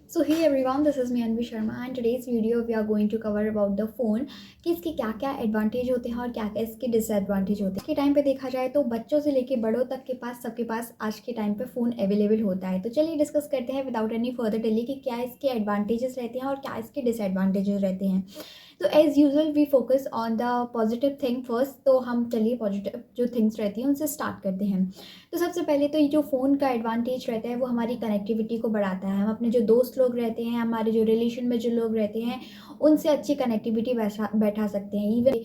So hey everyone, this is me Anvi Sharma and today's video we are going to cover about the phone कि इसके क्या क्या advantage होते हैं और क्या क्या इसके डिसएडवांटेज होते हैं। आज के टाइम पे देखा जाए तो बच्चों से लेके बड़ों तक के पास सबके पास आज के टाइम पे फ़ोन अवेलेबल होता है। तो चलिए डिस्कस करते हैं विदाउट एनी फर्दर डिले कि क्या इसके एडवांटेजेस रहते हैं और क्या इसके डिसएडवांटेजेस रहते हैं। तो as usual we focus on the positive thing first. तो हम चलिए पॉजिटिव जो थिंग्स रहती हैं उनसे स्टार्ट करते हैं। तो सबसे पहले तो ये जो फ़ोन का एडवांटेज रहता है वो हमारी कनेक्टिविटी को बढ़ाता है। हम अपने जो दोस्त लोग रहते हैं, हमारे जो रिलेशन में जो लोग रहते हैं, उनसे अच्छी कनेक्टिविटी बैठा सकते हैं।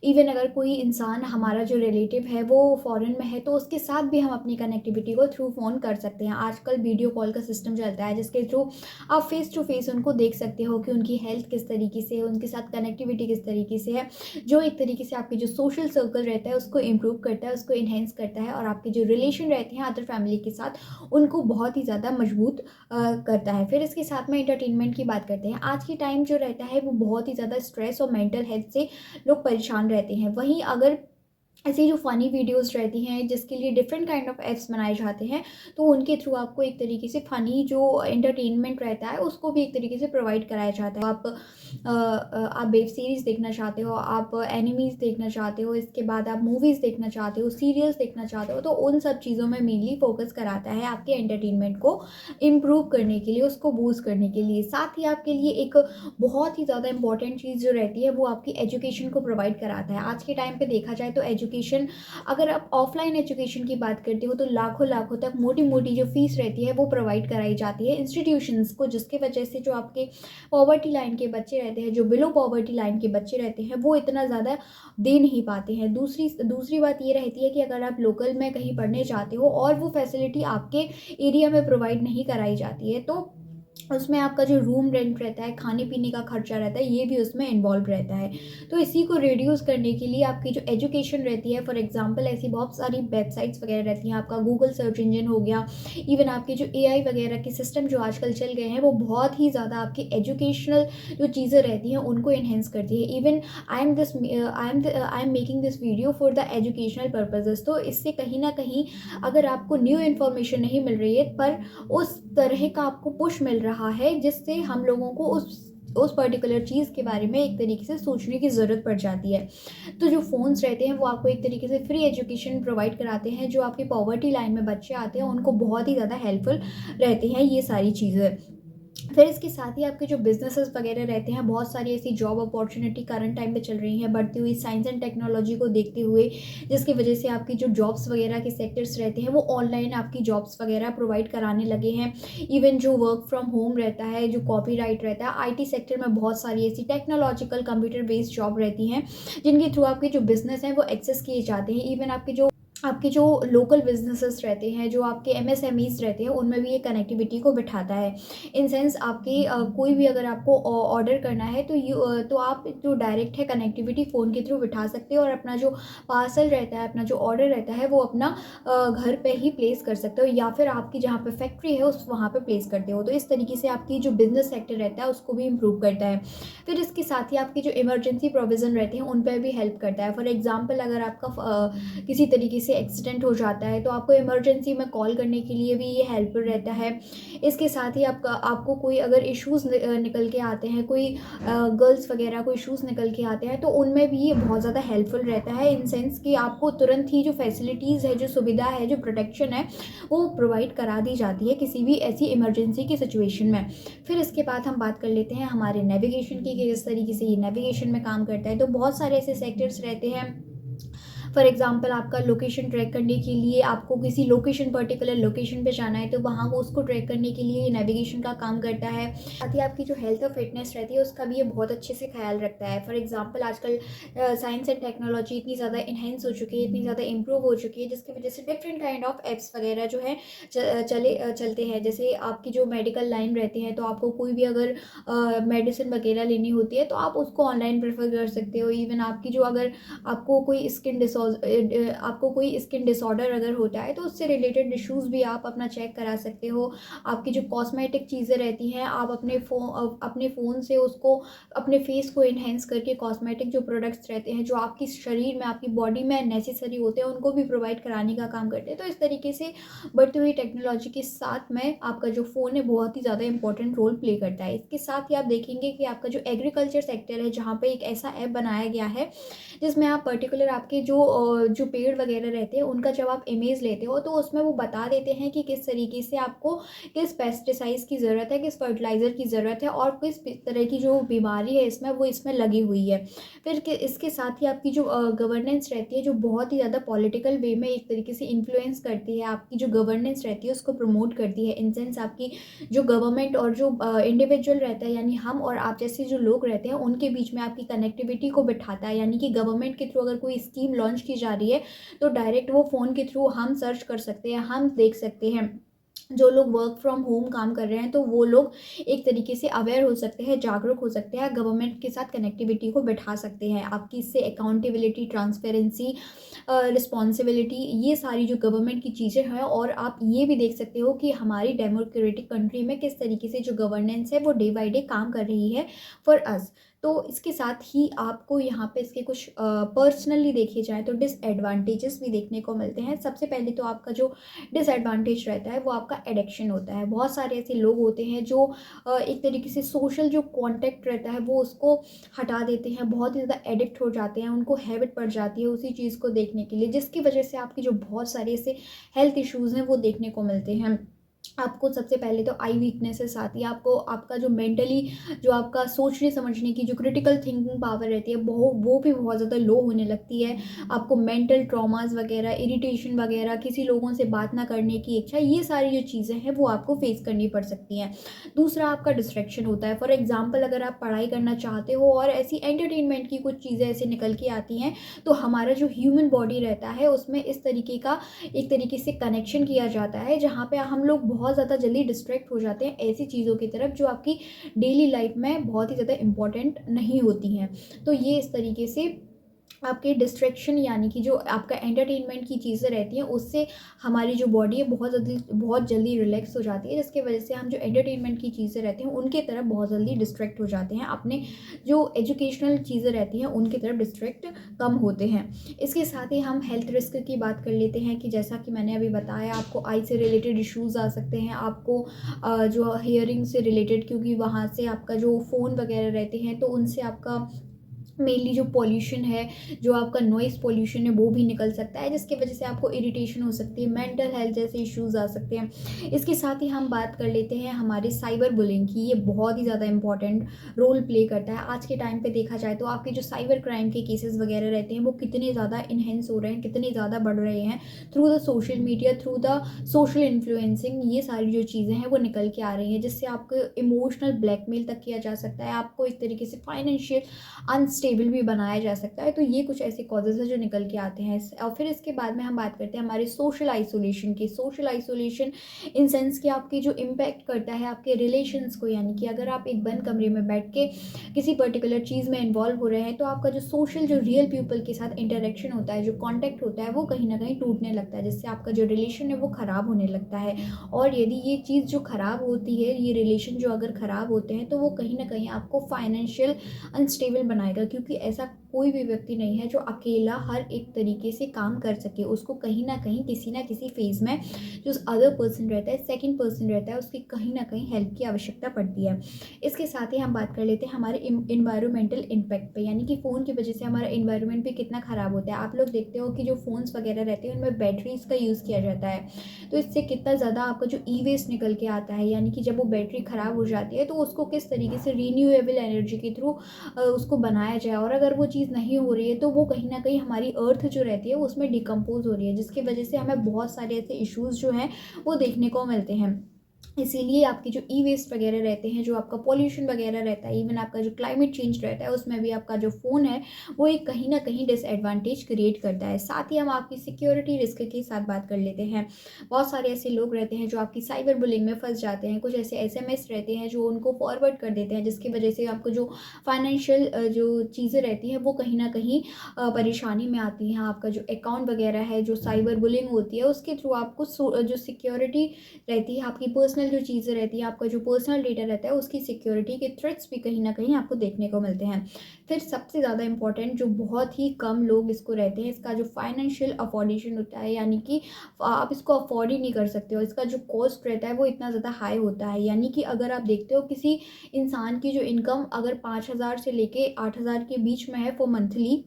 इवन अगर कोई इंसान हमारा जो रिलेटिव है वो फॉरेन में है तो उसके साथ भी हम अपनी कनेक्टिविटी को थ्रू फ़ोन कर सकते हैं। आजकल वीडियो कॉल का सिस्टम चलता है जिसके थ्रू आप फेस टू फेस उनको देख सकते हो कि उनकी हेल्थ किस तरीके से है, उनके साथ कनेक्टिविटी किस तरीके से है, जो एक तरीके से आपके जो सोशल सर्कल रहता है उसको इम्प्रूव करता है, उसको इन्हेंस करता है और आपके जो रिलेशन रहते हैं अदर फैमिली के साथ उनको बहुत ही ज़्यादा मजबूत करता है। फिर इसके साथ में एंटरटेनमेंट की बात करते हैं। आज की टाइम जो रहता है वो बहुत ही ज़्यादा स्ट्रेस और मेंटल हेल्थ से लोग परेशान रहते हैं। वहीं अगर ऐसी जो फ़नी वीडियोज़ रहती हैं जिसके लिए डिफरेंट काइंड ऑफ ऐप्स बनाए जाते हैं, तो उनके थ्रू आपको एक तरीके से फ़नी जो एंटरटेनमेंट रहता है उसको भी एक तरीके से प्रोवाइड कराया जाता है। आप वेब सीरीज़ देखना चाहते हो, आप एनिमीज़ देखना चाहते हो, इसके बाद आप मूवीज़ देखना चाहते हो, सीरियल्स देखना चाहते हो, तो उन सब चीज़ों में मेनली फ़ोकस कराता है आपके एंटरटेनमेंट को इम्प्रूव करने के लिए, उसको बूस्ट करने के लिए। साथ ही आपके लिए एक बहुत ही ज़्यादा इंपॉर्टेंट चीज़ जो रहती है वो आपकी एजुकेशन को प्रोवाइड कराता है। आज के टाइम पे देखा जाए तो एजुकेशन, अगर आप ऑफलाइन एजुकेशन की बात करते हो तो लाखों लाखों तक मोटी मोटी जो फीस रहती है वो प्रोवाइड कराई जाती है इंस्टीट्यूशंस को, जिसके वजह से जो आपके पॉवर्टी लाइन के बच्चे रहते हैं, जो बिलो पॉवर्टी लाइन के बच्चे रहते हैं, वो इतना ज़्यादा दे नहीं पाते हैं। दूसरी दूसरी बात ये रहती है कि अगर आप लोकल में कहीं पढ़ने जाते हो और वो फैसिलिटी आपके एरिया में प्रोवाइड नहीं कराई जाती है, तो उसमें आपका जो रूम रेंट रहता है, खाने-पीने का खर्चा रहता है, ये भी उसमें इन्वॉल्व रहता है। तो इसी को रिड्यूस करने के लिए आपकी जो एजुकेशन रहती है, फॉर एग्ज़ाम्पल ऐसी बहुत सारी वेबसाइट्स वगैरह रहती हैं, आपका गूगल सर्च इंजन हो गया, इवन आपके जो एआई वगैरह के सिस्टम जो आजकल चल गए हैं, वो बहुत ही ज़्यादा आपकी एजुकेशनल जो चीज़ें रहती हैं, उनको एनहांस करती है। Even I am making this video for the educational purposes. तो इससे कहीं न कहीं अगर आपको न्यू इन्फॉर्मेशन नहीं मिल रही है, पर उस तरह का आपको पुश मिल रहा है जिससे हम लोगों को उस पर्टिकुलर चीज़ के बारे में एक तरीके से सोचने की ज़रूरत पड़ जाती है। तो जो फ़ोन्स रहते हैं वो आपको एक तरीके से फ्री एजुकेशन प्रोवाइड कराते हैं। जो आपकी पॉवर्टी लाइन में बच्चे आते हैं उनको बहुत ही ज़्यादा हेल्पफुल रहती हैं ये सारी चीज़ें। फिर इसके साथ ही आपके जो बिज़नेसेस वगैरह रहते हैं, बहुत सारी ऐसी जॉब अपॉर्चुनिटी करंट टाइम पे चल रही हैं, बढ़ती हुई साइंस एंड टेक्नोलॉजी को देखते हुए, जिसकी वजह से आपकी जो जॉब्स वगैरह के सेक्टर्स रहते हैं वो ऑनलाइन आपकी जॉब्स वगैरह प्रोवाइड कराने लगे हैं। इवन जो वर्क फ्रॉम होम रहता है, जो कॉपीराइट रहता है, आईटी सेक्टर में बहुत सारी ऐसी टेक्नोलॉजिकल कंप्यूटर बेस्ड जॉब रहती हैं जिनके थ्रू आपके जो बिज़नेस हैं वो एक्सेस किए जाते हैं। इवन आपके जो लोकल बिज़नेसेस रहते हैं, जो आपके एमएसएमईज़ रहते हैं, उनमें भी ये कनेक्टिविटी को बिठाता है। इन सेंस आपकी कोई भी अगर आपको ऑर्डर करना है तो आप जो डायरेक्ट है कनेक्टिविटी फ़ोन के थ्रू बिठा सकते हो और अपना जो पार्सल रहता है, अपना जो ऑर्डर रहता है वो अपना घर पे ही प्लेस कर सकते हो, या फिर आपकी जहाँ पे फैक्ट्री है उस वहाँ पे प्लेस करते हो। तो इस तरीके से आपकी जो बिज़नेस सेक्टर रहता है उसको भी इम्प्रूव करता है। फिर इसके साथ ही आपकी जो इमरजेंसी प्रोविज़न रहते हैं उन पे भी हेल्प करता है। फॉर एग्ज़ाम्पल अगर आपका किसी तरीके से एक्सीडेंट हो जाता है तो आपको इमरजेंसी में कॉल करने के लिए भी ये हेल्पफुल रहता है। इसके साथ ही आपको कोई अगर इश्यूज़ निकल के आते हैं, कोई गर्ल्स वगैरह को इश्यूज़ निकल के आते हैं तो उनमें भी ये बहुत ज़्यादा हेल्पफुल रहता है, इन सेंस कि आपको तुरंत ही जो फैसिलिटीज़ है, जो सुविधा है, जो प्रोटेक्शन है, वो प्रोवाइड करा दी जाती है किसी भी ऐसी इमरजेंसी की सिचुएशन में। फिर इसके बाद हम बात कर लेते हैं हमारे नेविगेशन की कि किस तरीके से ये नेविगेशन में काम करता है। तो बहुत सारे ऐसे सेक्टर्स रहते हैं, फॉर एग्ज़ाम्पल आपका लोकेशन ट्रैक करने के लिए आपको किसी लोकेशन पर्टिकुलर लोकेशन पे जाना है तो वहाँ को उसको ट्रैक करने के लिए ये नेविगेशन का काम करता है। साथ ही आपकी जो हेल्थ और फिटनेस रहती है उसका भी ये बहुत अच्छे से ख्याल रखता है। फॉर एग्ज़ाम्पल आजकल साइंस एंड टेक्नोलॉजी इतनी ज़्यादा इन्हेंस हो चुकी है, इतनी ज़्यादा इम्प्रूव हो चुकी है, जिसकी वजह से डिफरेंट काइंड ऑफ एप्स वगैरह जो है चलते हैं। जैसे आपकी जो मेडिकल लाइन रहती है तो आपको कोई भी अगर मेडिसिन वगैरह लेनी होती है तो आप उसको ऑनलाइन प्रेफर कर सकते हो। इवन आपकी जो अगर आपको कोई स्किन डिसऑर्डर आपको कोई स्किन डिसऑर्डर अगर होता है तो उससे रिलेटेड इश्यूज़ भी आप अपना चेक करा सकते हो। आपकी जो कॉस्मेटिक चीज़ें रहती हैं, आप अपने फ़ोन से उसको अपने फेस को एनहेंस करके कॉस्मेटिक जो प्रोडक्ट्स रहते हैं, जो आपकी शरीर में, आपकी बॉडी में नेसेसरी होते हैं, उनको भी प्रोवाइड कराने का काम करते हैं। तो इस तरीके से बढ़ती हुई टेक्नोलॉजी के साथ में आपका जो फ़ोन है बहुत ही ज़्यादा इंपॉर्टेंट रोल प्ले करता है। इसके साथ ही आप देखेंगे कि आपका जो एग्रीकल्चर सेक्टर है, जहाँ पे एक ऐसा ऐप बनाया गया है जिसमें आप पर्टिकुलर आपके जो पेड़ वगैरह रहते हैं उनका जब आप इमेज लेते हो तो उसमें वो बता देते हैं कि किस तरीके से आपको किस पेस्टिसाइड्स की ज़रूरत है, किस फर्टिलाइज़र की ज़रूरत है और किस तरह की जो बीमारी है इसमें वो इसमें लगी हुई है। फिर इसके साथ ही आपकी जो गवर्नेंस रहती है, जो बहुत ही ज़्यादा पॉलिटिकल वे में एक तरीके से इन्फ्लुएंस करती है, आपकी जो गवर्नेंस रहती है उसको प्रमोट करती है। इन सेंस आपकी जो गवर्नमेंट और जो इंडिविजुअल रहता है, यानी हम और आप जैसे जो लोग रहते हैं उनके बीच में आपकी कनेक्टिविटी को बिठाता है। यानी कि गवर्नमेंट के थ्रू अगर कोई स्कीम लॉन्च की जा रही है तो डायरेक्ट वो फ़ोन के थ्रू हम सर्च कर सकते हैं, हम देख सकते हैं। जो लोग वर्क फ्रॉम होम काम कर रहे हैं तो वो लोग एक तरीके से अवेयर हो सकते हैं, जागरूक हो सकते हैं, गवर्नमेंट के साथ कनेक्टिविटी को बिठा सकते हैं। आपकी इससे अकाउंटेबिलिटी, ट्रांसपेरेंसी, रिस्पॉन्सिबिलिटी, ये सारी जो गवर्नमेंट की चीज़ें हैं, और आप ये भी देख सकते हो कि हमारी डेमोक्रेटिक कंट्री में किस तरीके से जो गवर्नेंस है वो डे बाई डे काम कर रही है फॉर अस। तो इसके साथ ही आपको यहाँ पे इसके कुछ पर्सनली देखे जाए तो डिसएडवांटेजेस भी देखने को मिलते हैं। सबसे पहले तो आपका जो डिसएडवांटेज रहता है वो आपका एडिक्शन होता है। बहुत सारे ऐसे लोग होते हैं जो एक तरीके से सोशल जो कांटेक्ट रहता है वो उसको हटा देते हैं, बहुत ही ज़्यादा एडिक्ट हो जाते हैं, उनको हैबिट पड़ जाती है उसी चीज़ को देखने के लिए, जिसकी वजह से आपकी जो बहुत सारे ऐसे हेल्थ इश्यूज़ हैं वो देखने को मिलते हैं। आपको सबसे पहले तो आई वीकनेसेस आती है, आपको आपका जो मेंटली, जो आपका सोचने समझने की जो क्रिटिकल थिंकिंग पावर रहती है वो भी बहुत ज़्यादा लो होने लगती है। आपको मेंटल ट्रॉमास वगैरह, इरिटेशन वगैरह, किसी लोगों से बात ना करने की इच्छा, ये सारी जो चीज़ें हैं वो आपको फेस करनी पड़ सकती हैं। दूसरा आपका डिस्ट्रैक्शन होता है। फॉर एग्जाम्पल, अगर आप पढ़ाई करना चाहते हो और ऐसी एंटरटेनमेंट की कुछ चीज़ें ऐसे निकल के आती हैं तो हमारा जो ह्यूमन बॉडी रहता है उसमें इस तरीके का एक तरीके से कनेक्शन किया जाता है, जहाँ पे हम लोग बहुत ज़्यादा जल्दी डिस्ट्रैक्ट हो जाते हैं ऐसी चीज़ों की तरफ जो आपकी डेली लाइफ में बहुत ही ज़्यादा इम्पॉर्टेंट नहीं होती हैं। तो ये इस तरीके से आपके डिस्ट्रैक्शन, यानी कि जो आपका एंटरटेनमेंट की चीज़ें रहती हैं उससे हमारी जो बॉडी है बहुत जल्दी रिलैक्स हो जाती है, जिसकी वजह से हम जो एंटरटेनमेंट की चीज़ें रहती हैं उनके तरफ बहुत जल्दी डिस्ट्रैक्ट हो जाते हैं, अपने जो एजुकेशनल चीज़ें रहती हैं उनकी तरफ डिस्ट्रैक्ट कम होते हैं। इसके साथ ही हम हेल्थ रिस्क की बात कर लेते हैं कि जैसा कि मैंने अभी बताया, आपको आई से रिलेटेड इश्यूज़ आ सकते हैं, आपको जो हियरिंग से रिलेटेड, क्योंकि वहाँ से आपका जो फ़ोन वगैरह रहते हैं तो उनसे आपका मेनली जो पॉल्यूशन है, जो आपका नॉइज़ पॉल्यूशन है वो भी निकल सकता है, जिसकी वजह से आपको इरिटेशन हो सकती है, मेंटल हेल्थ जैसे इश्यूज़ आ सकते हैं। इसके साथ ही हम बात कर लेते हैं हमारे साइबर बुलिंग की। ये बहुत ही ज़्यादा इंपॉर्टेंट रोल प्ले करता है। आज के टाइम पे देखा जाए तो आपके जो साइबर क्राइम के केसेस वगैरह रहते हैं वो कितने ज़्यादा इन्हेंस हो रहे हैं, कितने ज़्यादा बढ़ रहे हैं through the social media, through the social influencing. ये सारी जो चीज़ें हैं वो निकल के आ रही हैं, जिससे आपको इमोशनल ब्लैकमेल तक किया जा सकता है, आपको एक तरीके से फाइनेंशियल अनस्टेबल भी बनाया जा सकता है। तो ये कुछ ऐसे कॉजेज़ हैं जो निकल के आते हैं। और फिर इसके बाद में हम बात करते हैं हमारे सोशल आइसोलेशन की। सोशल आइसोलेशन इन सेंस कि आपकी जो इम्पैक्ट करता है आपके रिलेशंस को, यानी कि अगर आप एक बंद कमरे में बैठ के किसी पर्टिकुलर चीज़ में इन्वॉल्व हो रहे हैं तो आपका जो सोशल, जो रियल पीपल के साथ इंटरेक्शन होता है, जो कॉन्टैक्ट होता है, वो कहीं ना कहीं टूटने लगता है, जिससे आपका जो रिलेशन है वो ख़राब होने लगता है। और यदि ये चीज़ जो ख़राब होती है, ये रिलेशन जो अगर ख़राब होते हैं तो वो कहीं ना कहीं आपको फाइनेंशियल अनस्टेबल बनाएगा, क्योंकि ऐसा कोई भी व्यक्ति नहीं है जो अकेला हर एक तरीके से काम कर सके। उसको कहीं ना कहीं किसी ना किसी फेज़ में जो अदर पर्सन रहता है, सेकंड पर्सन रहता है, उसकी कहीं ना कहीं हेल्प की आवश्यकता पड़ती है। इसके साथ ही हम बात कर लेते हैं हमारे इन्वायरमेंटल इम्पैक्ट पे, यानी कि फ़ोन की वजह से हमारा इन्वायरमेंट भी कितना ख़राब होता है। आप लोग देखते हो कि जो फ़ोन्स वगैरह रहते हैं उनमें बैटरीज़ का यूज़ किया जाता है, तो इससे कितना ज़्यादा आपका जो ई वेस्ट निकल के आता है, यानी कि जब वो बैटरी ख़राब हो जाती है तो उसको किस तरीके से रीन्यूएबल एनर्जी के थ्रू उसको बनाया जाए। और अगर वो चीज़ नहीं हो रही है तो वो कहीं ना कहीं हमारी अर्थ जो रहती है उसमें डिकम्पोज हो रही है, जिसकी वजह से हमें बहुत सारे ऐसे इश्यूज़ जो हैं वो देखने को मिलते हैं। इसीलिए आपके जो ई वेस्ट वगैरह रहते हैं, जो आपका पॉल्यूशन वगैरह रहता है, इवन आपका जो क्लाइमेट चेंज रहता है, उसमें भी आपका जो फ़ोन है वो एक कहीं न कहीं डिसएडवांटेज क्रिएट करता है। साथ ही हम आपकी सिक्योरिटी रिस्क के साथ बात कर लेते हैं। बहुत सारे ऐसे लोग रहते हैं जो आपकी साइबर बुलिंग में फँस जाते हैं। कुछ ऐसे एसएमएस रहते हैं जो उनको फॉरवर्ड कर देते हैं, जिसकी वजह से आपको जो फाइनेंशियल जो चीज़ें रहती हैं वो कहीं न कहीं परेशानी में आती हैं। आपका जो अकाउंट वगैरह है, जो साइबर बुलिंग होती है, उसके थ्रू आपको जो सिक्योरिटी रहती है, आपकी पर्सनल जो चीज़ें रहती हैं, आपका जो पर्सनल डेटा रहता है, उसकी सिक्योरिटी के थ्रेट्स भी कहीं न कहीं आपको देखने को मिलते हैं। फिर सबसे ज़्यादा इम्पोर्टेंट, जो बहुत ही कम लोग इसको रहते हैं, इसका जो फाइनेंशियल अफोर्डेशन होता है, यानी कि आप इसको अफोर्ड ही नहीं कर सकते हो। इसका जो कॉस्ट रहता है वो इतना ज़्यादा हाई होता है, यानी कि अगर आप देखते हो किसी इंसान की जो इनकम अगर 5,000 से लेके 8,000 के बीच में है फॉर मंथली,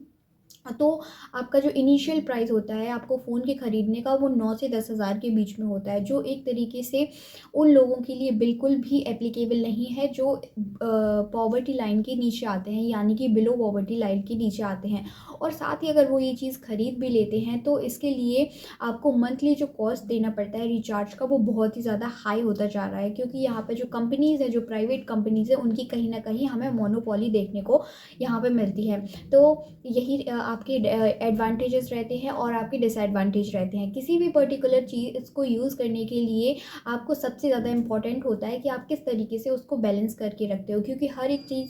तो आपका जो इनिशियल प्राइस होता है आपको फ़ोन के ख़रीदने का, वो 9 से 10,000 के बीच में होता है, जो एक तरीके से उन लोगों के लिए बिल्कुल भी एप्लीकेबल नहीं है जो पॉवर्टी लाइन के नीचे आते हैं, यानी कि बिलो पॉवर्टी लाइन के नीचे आते हैं। और साथ ही अगर वो ये चीज़ ख़रीद भी लेते हैं तो इसके लिए आपको मंथली जो कॉस्ट देना पड़ता है रिचार्ज का, वो बहुत ही ज़्यादा हाई होता जा रहा है, क्योंकि यहाँ पे जो कंपनीज़ है, जो प्राइवेट कंपनीज़ है, उनकी कहीं न कहीं हमें मोनोपोली देखने को यहाँ पे मिलती है। तो यही आपके एडवांटेजेस रहते हैं और आपके डिसएडवांटेज रहते हैं। किसी भी पर्टिकुलर चीज़ को यूज़ करने के लिए आपको सबसे ज़्यादा इम्पोर्टेंट होता है कि आप किस तरीके से उसको बैलेंस करके रखते हो, क्योंकि हर एक चीज़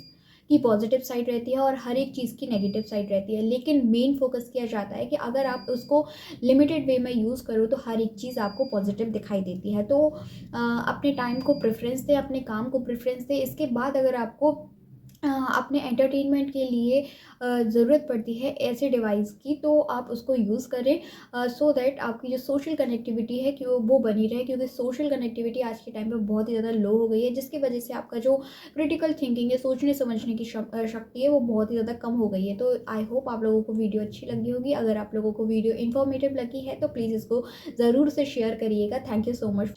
की पॉजिटिव साइड रहती है और हर एक चीज़ की नेगेटिव साइड रहती है, लेकिन मेन फोकस किया जाता है कि अगर आप उसको लिमिटेड वे में यूज़ करो तो हर एक चीज़ आपको पॉजिटिव दिखाई देती है। तो अपने टाइम को प्रेफरेंस दें, अपने काम को प्रेफरेंस दें। इसके बाद अगर आपको अपने एंटरटेनमेंट के लिए ज़रूरत पड़ती है ऐसे डिवाइस की, तो आप उसको यूज़ करें, सो दैट आपकी जो सोशल कनेक्टिविटी है कि वो बनी रहे, क्योंकि सोशल कनेक्टिविटी आज के टाइम पे बहुत ही ज़्यादा लो हो गई है, जिसकी वजह से आपका जो क्रिटिकल थिंकिंग है, सोचने समझने की शक्ति है, वो बहुत ही ज़्यादा कम हो गई है। तो आई होप आप लोगों को वीडियो अच्छी लगी होगी। अगर आप लोगों को वीडियो इन्फॉर्मेटिव लगी है तो प्लीज़ इसको ज़रूर से शेयर करिएगा। Thank you so much.